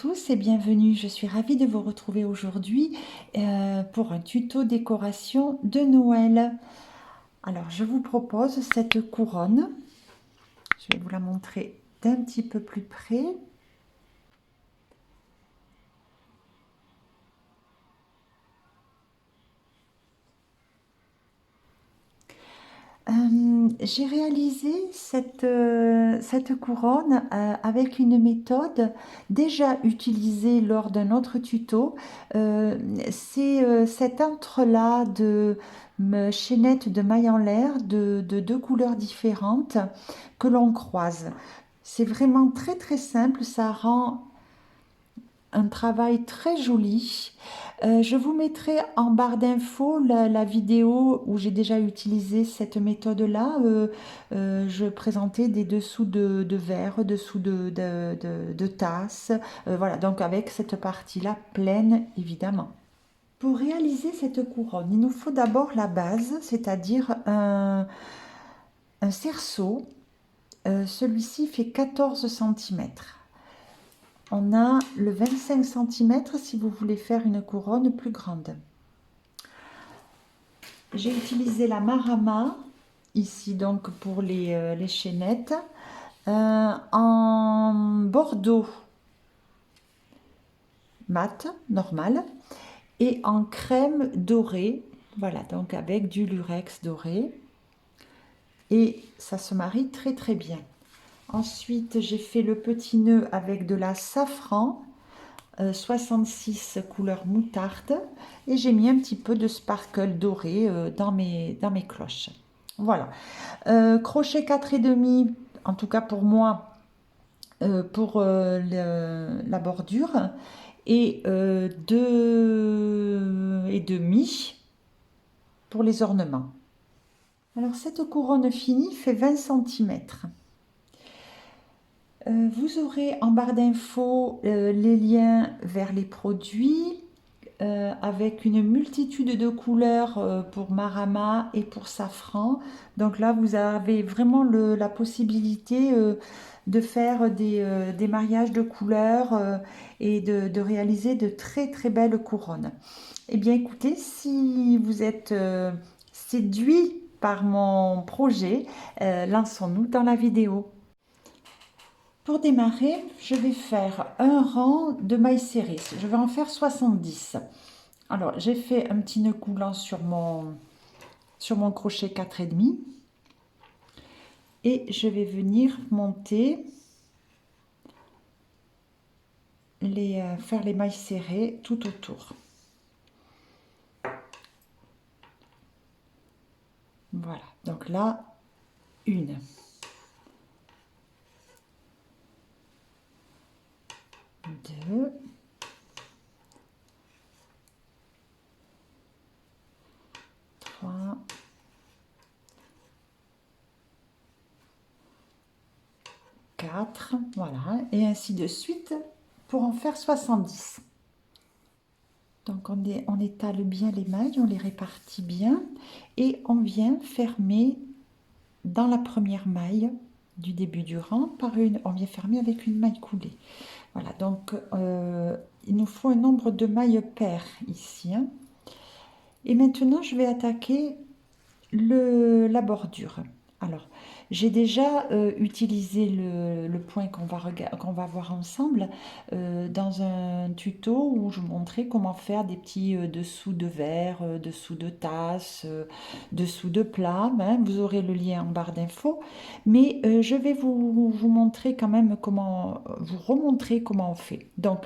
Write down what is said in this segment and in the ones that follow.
tous et bienvenue, je suis ravie de vous retrouver aujourd'hui pour un tuto décoration de Noël. Alors je vous propose cette couronne, je vais vous la montrer d'un petit peu plus près. J'ai réalisé cette couronne avec une méthode déjà utilisée lors d'un autre tuto. C'est cet entrelac de chaînettes de mailles en l'air de deux couleurs différentes que l'on croise. C'est vraiment très très simple, ça rend un travail très joli. Je vous mettrai en barre d'infos la vidéo où j'ai déjà utilisé cette méthode-là. Je présentais des dessous de verre, dessous de tasses. Voilà, donc avec cette partie-là pleine, évidemment. Pour réaliser cette couronne, il nous faut d'abord la base, c'est-à-dire un cerceau. Celui-ci fait 14 centimètres. On a le 25 centimètres si vous voulez faire une couronne plus grande. J'ai utilisé la Marama, ici donc pour les chaînettes, en bordeaux mat, normal, et en crème dorée, voilà, donc avec du lurex doré. Et ça se marie très très bien. Ensuite, j'ai fait le petit nœud avec de la safran, 66 couleur moutarde, et j'ai mis un petit peu de sparkle doré dans mes cloches. Voilà. Crochet 4,5, en tout cas pour moi, pour la bordure, et 2,5 pour les ornements. Alors cette couronne finie fait 20 centimètres. Vous aurez en barre d'infos les liens vers les produits avec une multitude de couleurs pour Marama et pour Safran. Donc là, vous avez vraiment la possibilité de faire des mariages de couleurs et de réaliser de très très belles couronnes. Eh bien écoutez, si vous êtes séduit par mon projet, lançons-nous dans la vidéo. Pour démarrer, je vais faire un rang de mailles serrées. Je vais en faire 70. Alors, j'ai fait un petit nœud coulant sur mon crochet 4,5 et je vais venir monter faire les mailles serrées tout autour. Voilà, donc là, une. 2, 3, 4, voilà, et ainsi de suite pour en faire 70. Donc on étale bien les mailles, on les répartit bien et on vient fermer dans la première maille du début du rang on vient fermer avec une maille coulée. Voilà, donc il nous faut un nombre de mailles paires ici, hein. Et maintenant je vais attaquer la bordure. Alors, j'ai déjà utilisé le point qu'on va voir ensemble dans un tuto où je montrais comment faire des petits dessous de verre, dessous de tasse, dessous de plat, hein. Vous aurez le lien en barre d'infos. Mais je vais vous montrer quand même vous remontrer comment on fait. Donc,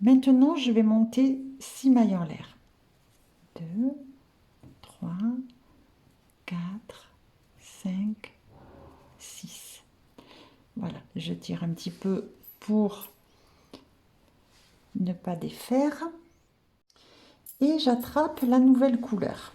maintenant, je vais monter 6 mailles en l'air. 2, 3, 4, 5, 6. Voilà, je tire un petit peu pour ne pas défaire. Et j'attrape la nouvelle couleur.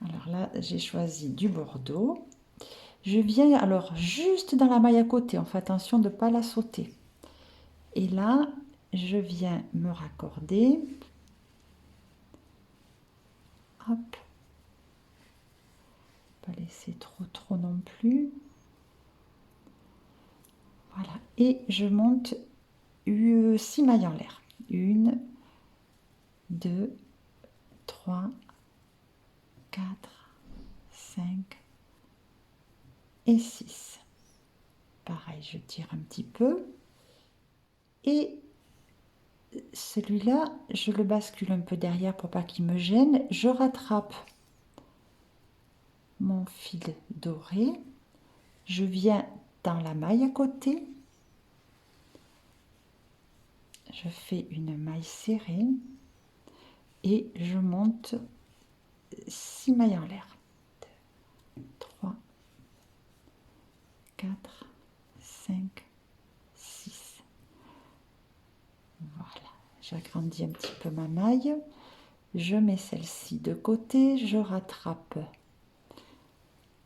Alors là, j'ai choisi du bordeaux. Je viens alors juste dans la maille à côté. On fait attention de ne pas la sauter. Et là, je viens me raccorder. Hop. Pas laisser trop non plus. Voilà, et je monte 6 mailles en l'air. 1, 2, 3, 4, 5 et 6. Pareil, je tire un petit peu. Et celui-là, je le bascule un peu derrière pour pas qu'il me gêne. Je rattrape mon fil doré. Je viens dans la maille à côté. Je fais une maille serrée. Et je monte 6 mailles en l'air. 3, 4, 5, 6. Voilà, j'agrandis un petit peu ma maille. Je mets celle-ci de côté, je rattrape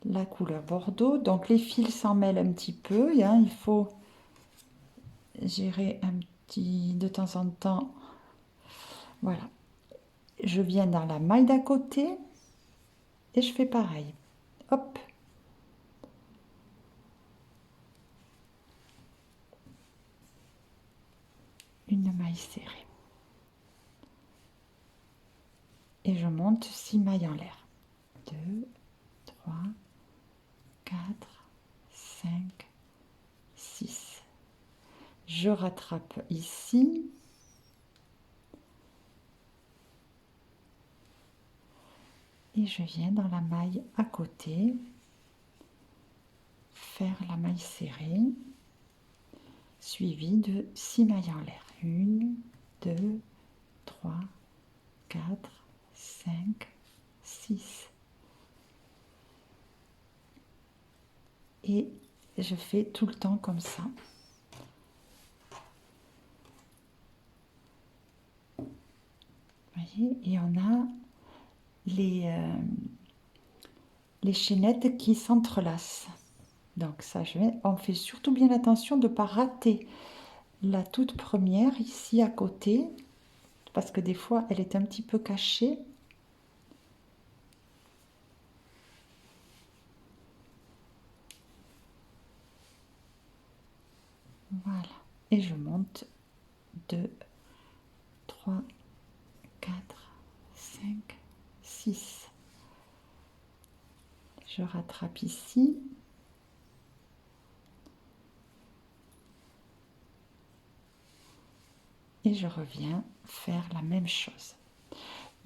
la couleur bordeaux. Donc les fils s'en mêlent un petit peu, hein, il faut gérer un petit de temps en temps. Voilà, je viens dans la maille d'à côté et je fais pareil. Hop. Une maille serrée. Et je monte 6 mailles en l'air. 2, 3, 4, 5, 6. Je rattrape ici. Et je viens dans la maille à côté faire la maille serrée suivie de 6 mailles en l'air. 1, 2, 3, 4, 5, 6. Et je fais tout le temps comme ça. Vous voyez, et on a les chaînettes qui s'entrelacent. Donc ça, on fait surtout bien attention de ne pas rater la toute première ici à côté, parce que des fois, elle est un petit peu cachée. Voilà. Et je monte 2, 3, 4, 5, 6. Je rattrape ici. Et je reviens faire la même chose.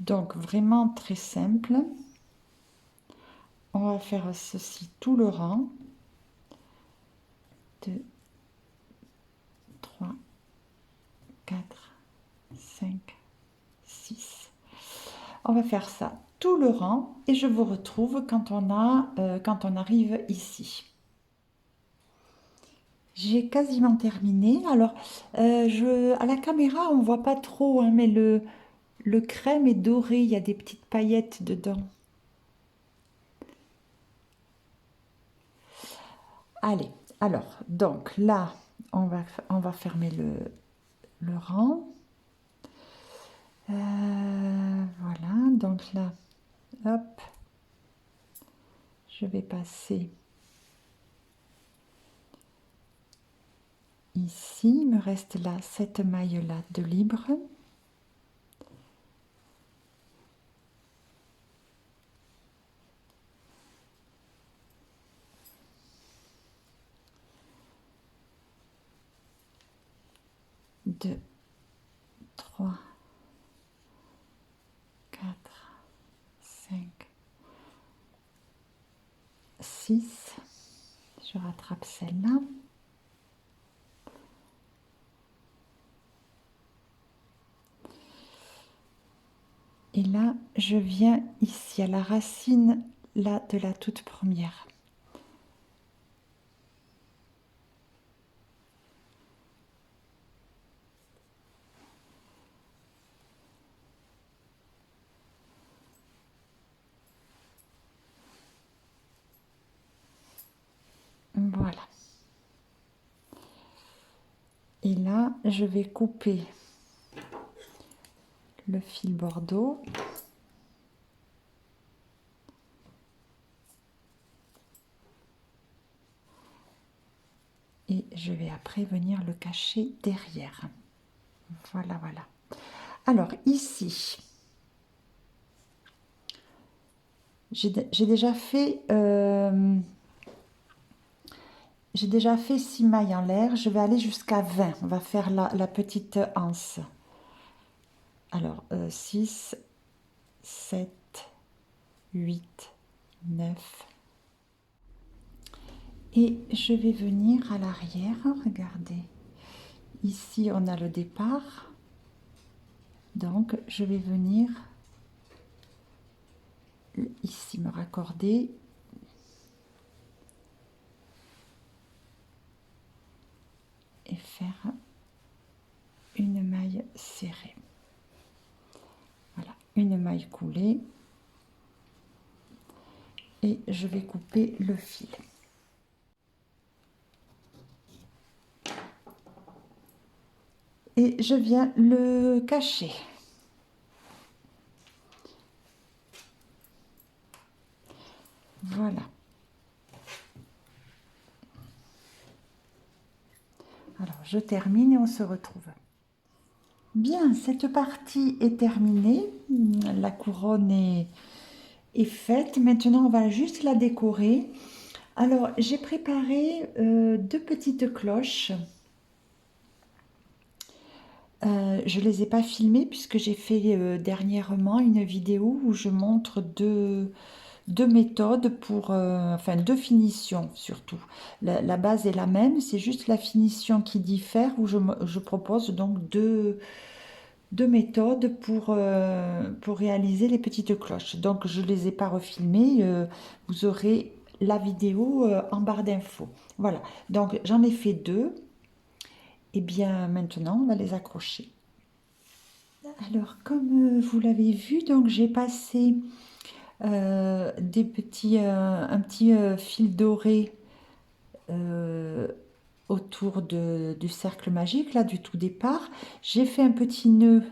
Donc vraiment très simple. On va faire ceci tout le rang. 2, 3, 4, 5, 6. On va faire ça tout le rang et je vous retrouve quand on arrive ici. J'ai quasiment terminé. Alors, à la caméra, on ne voit pas trop, hein, mais le crème est doré, il y a des petites paillettes dedans. Allez, alors, donc là, on va fermer le rang. Voilà, donc là, hop, je vais passer ici. Il me reste là cette maille-là de libre. Deux, 3, 4, 5, 6. Je rattrape celle-là. Et là, je viens ici à la racine là de la toute première. Voilà. Et là, je vais couper le fil bordeaux. Et je vais après venir le cacher derrière. Voilà, voilà. Alors ici, j'ai déjà fait 6 mailles en l'air. Je vais aller jusqu'à 20. On va faire la petite anse. Alors 6, 7, 8, 9. Et je vais venir à l'arrière. Regardez. Ici, on a le départ. Donc, je vais venir ici me raccorder. Et faire une maille serrée. Voilà, une maille coulée. Et je vais couper le fil. Et je viens le cacher. Voilà. Alors, je termine et on se retrouve. Bien, cette partie est terminée. La couronne est faite. Maintenant, on va juste la décorer. Alors, j'ai préparé 2 petites cloches. Je ne les ai pas filmées puisque j'ai fait dernièrement une vidéo où je montre deux méthodes pour, enfin 2 finitions surtout. La base est la même, c'est juste la finition qui diffère où je propose donc deux méthodes pour réaliser les petites cloches. Donc je ne les ai pas refilmées, vous aurez la vidéo en barre d'infos. Voilà, donc j'en ai fait 2. Et bien maintenant on va les accrocher. Alors comme vous l'avez vu, donc j'ai passé un petit fil doré autour du cercle magique, là du tout départ. J'ai fait un petit nœud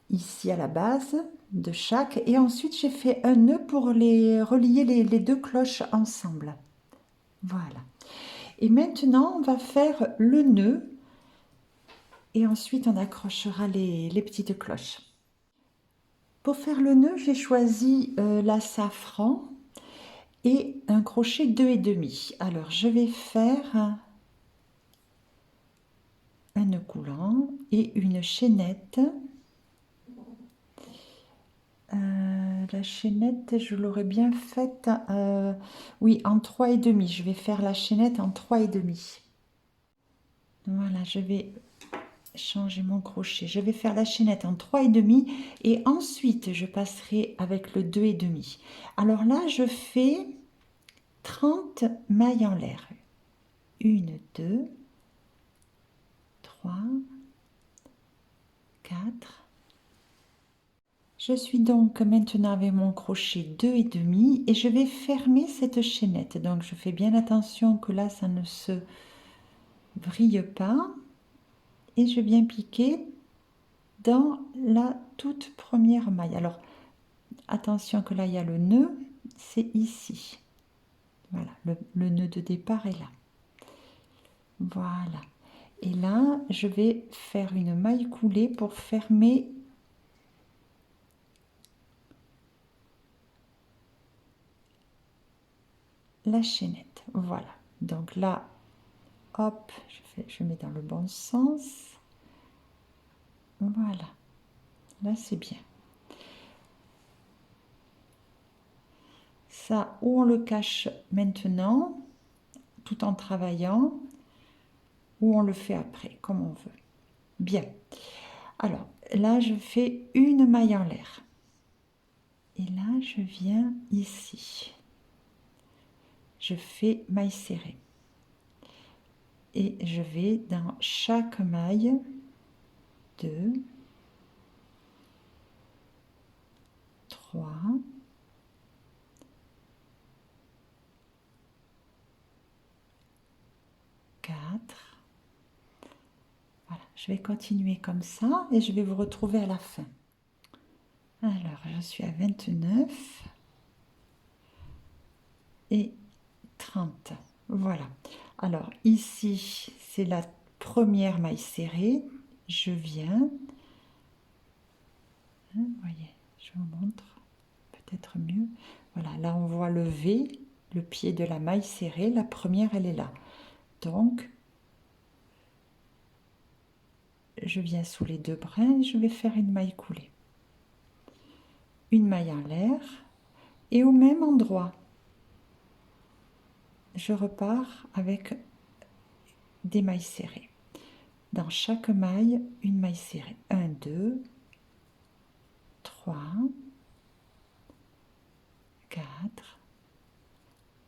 ici à la base de chaque, et ensuite j'ai fait un nœud pour relier les 2 cloches ensemble. Voilà. Et maintenant on va faire le nœud, et ensuite on accrochera les petites cloches. Pour faire le nœud, j'ai choisi la safran et un crochet 2,5. Alors je vais faire un nœud coulant et une chaînette. La chaînette, je l'aurais bien faite, oui, en 3,5. Je vais faire la chaînette en 3,5. Voilà, je vais changer mon crochet. Je vais faire la chaînette en 3,5 et ensuite je passerai avec le 2,5. Alors là, je fais 30 mailles en l'air. 1, 2, 3, 4. Je suis donc maintenant avec mon crochet 2,5 et je vais fermer cette chaînette. Donc je fais bien attention que là ça ne se vrille pas. Et je viens piquer dans la toute première maille. Alors attention que là il y a le nœud, c'est ici. Voilà, le nœud de départ est là. Voilà. Et là, je vais faire une maille coulée pour fermer la chaînette. Voilà. Donc là, hop, je mets dans le bon sens. Voilà. Là, c'est bien. Ça, ou on le cache maintenant, tout en travaillant, ou on le fait après, comme on veut. Bien. Alors, là, je fais une maille en l'air. Et là, je viens ici. Je fais maille serrée. Et je vais dans chaque maille 2, 3, 4. Voilà, je vais continuer comme ça et je vais vous retrouver à la fin. Alors, je suis à 29 et 30. Voilà. Alors ici, c'est la première maille serrée. Je viens, vous voyez, je vous montre, peut-être mieux. Voilà, là on voit le V, le pied de la maille serrée. La première, elle est là. Donc, je viens sous les deux brins et je vais faire une maille coulée. Une maille en l'air et au même endroit, je repars avec des mailles serrées. Dans chaque maille, une maille serrée. 1, 2, 3, 4,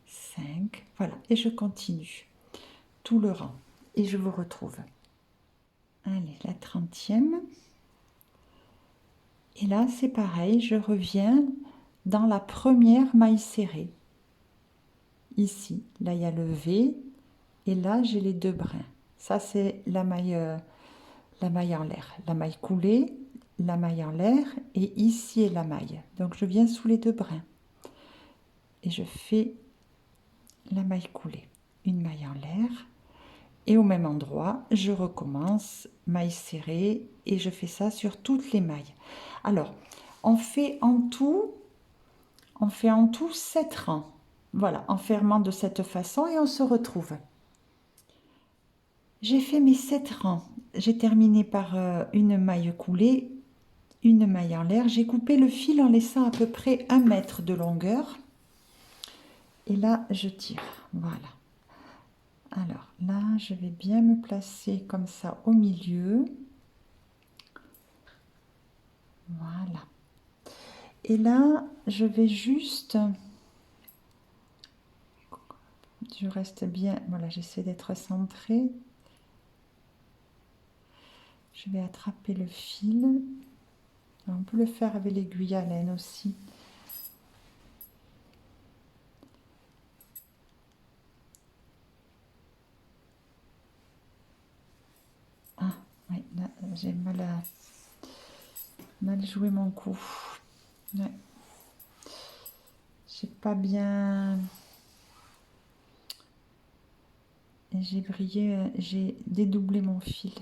5. Voilà, et je continue tout le rang. Et je vous retrouve. Allez, la 30e. Et là, c'est pareil, je reviens dans la première maille serrée. Ici, là, il y a le V. Et là, j'ai les deux brins. Ça, c'est la maille en l'air. La maille coulée, la maille en l'air. Et ici est la maille. Donc, je viens sous les deux brins. Et je fais la maille coulée. Une maille en l'air. Et au même endroit, je recommence, maille serrée. Et je fais ça sur toutes les mailles. Alors, on fait en tout 7 rangs. Voilà, en fermant de cette façon et on se retrouve. J'ai fait mes 7 rangs. J'ai terminé par une maille coulée, une maille en l'air. J'ai coupé le fil en laissant à peu près 1 mètre de longueur. Et là, je tire. Voilà. Alors là, je vais bien me placer comme ça au milieu. Voilà. Et là, je vais juste... Je reste bien... Voilà, j'essaie d'être centrée. Je vais attraper le fil. On peut le faire avec l'aiguille à laine aussi. Ah, oui, là, j'ai mal joué mon coup. Ouais. J'ai pas bien... J'ai brillé, j'ai dédoublé mon fil.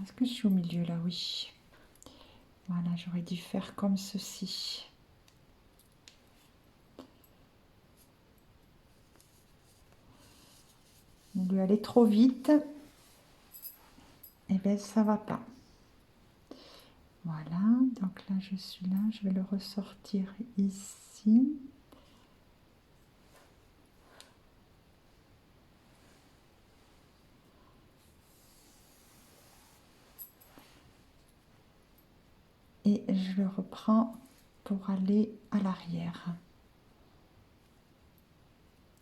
Est-ce que je suis au milieu là? Oui. Voilà, j'aurais dû faire comme ceci. On lui allait trop vite. Et bien, ça va pas. Voilà, donc là, je suis là. Je vais le ressortir ici. Et je le reprends pour aller à l'arrière.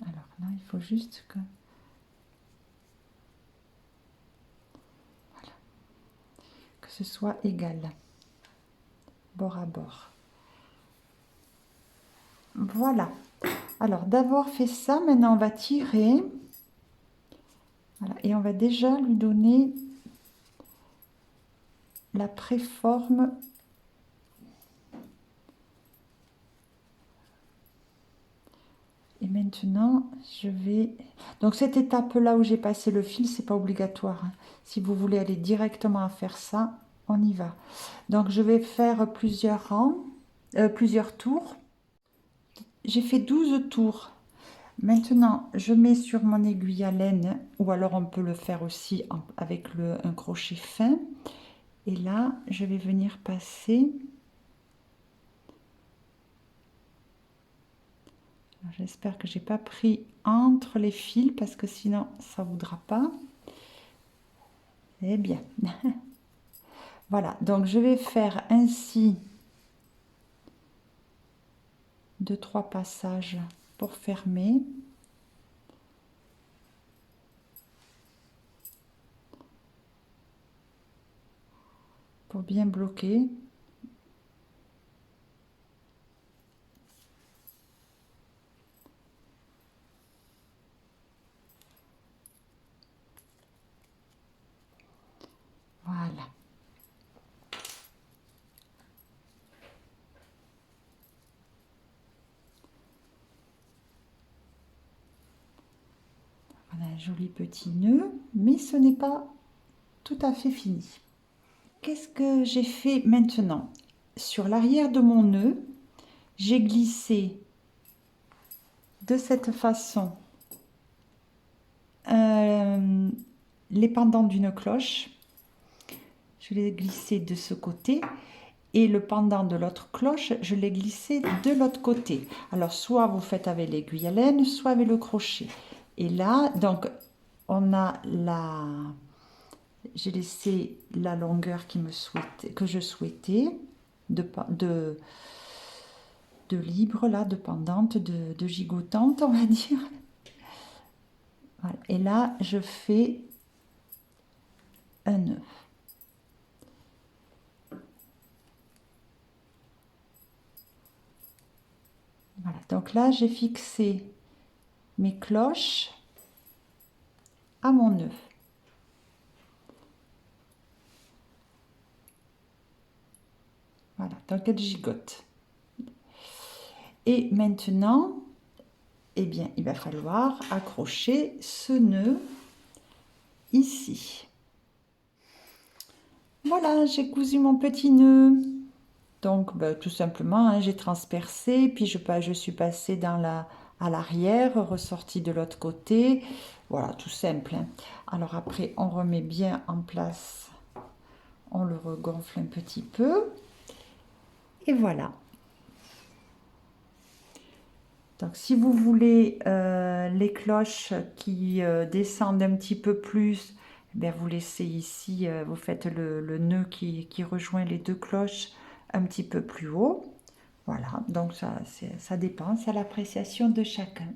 Alors là, il faut juste que... Voilà. Que ce soit égal. Bord à bord. Voilà. Alors, d'avoir fait ça, maintenant, on va tirer. Voilà. Et on va déjà lui donner la préforme. Et maintenant, je vais... Donc, cette étape-là où j'ai passé le fil, c'est pas obligatoire, hein. Si vous voulez aller directement à faire ça, on y va. Donc, je vais faire plusieurs rangs, plusieurs tours. J'ai fait 12 tours. Maintenant, je mets sur mon aiguille à laine, ou alors on peut le faire aussi avec un crochet fin. Et là, je vais venir passer. J'espère que j'ai pas pris entre les fils parce que sinon ça ne voudra pas. Eh bien. Voilà, donc je vais faire ainsi 2-3 passages pour fermer. Pour bien bloquer. Voilà. joli petit nœud, mais ce n'est pas tout à fait fini. Qu'est-ce que j'ai fait maintenant? Sur l'arrière de mon nœud, j'ai glissé de cette façon les pendants d'une cloche. Je l'ai glissé de ce côté et le pendant de l'autre cloche, je l'ai glissé de l'autre côté. Alors, soit vous faites avec l'aiguille à laine, soit avec le crochet. Et là, donc, on a la... J'ai laissé la longueur que je souhaitais de libre, là, de pendante, de gigotante, on va dire. Voilà. Et là, je fais un nœud. Voilà, donc là, j'ai fixé mes cloches à mon nœud. Voilà, donc elle gigote. Et maintenant, eh bien, il va falloir accrocher ce nœud ici. Voilà, j'ai cousu mon petit nœud. Donc, tout simplement, hein, j'ai transpercé, puis je suis passée à l'arrière, ressortie de l'autre côté. Voilà, tout simple. Hein. Alors après, on remet bien en place, on le regonfle un petit peu. Et voilà. Donc, si vous voulez les cloches qui descendent un petit peu plus, bien, vous laissez ici, vous faites le nœud qui rejoint les deux cloches un petit peu plus haut. Voilà, donc ça dépend, c'est à l'appréciation de chacun.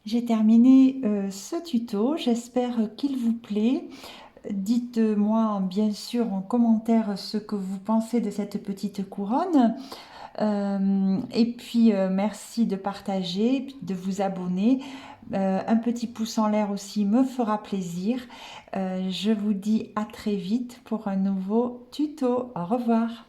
J'ai terminé ce tuto, j'espère qu'il vous plaît. Dites-moi bien sûr en commentaire ce que vous pensez de cette petite couronne. Et puis merci de partager, de vous abonner. Un petit pouce en l'air aussi me fera plaisir. Je vous dis à très vite pour un nouveau tuto. Au revoir.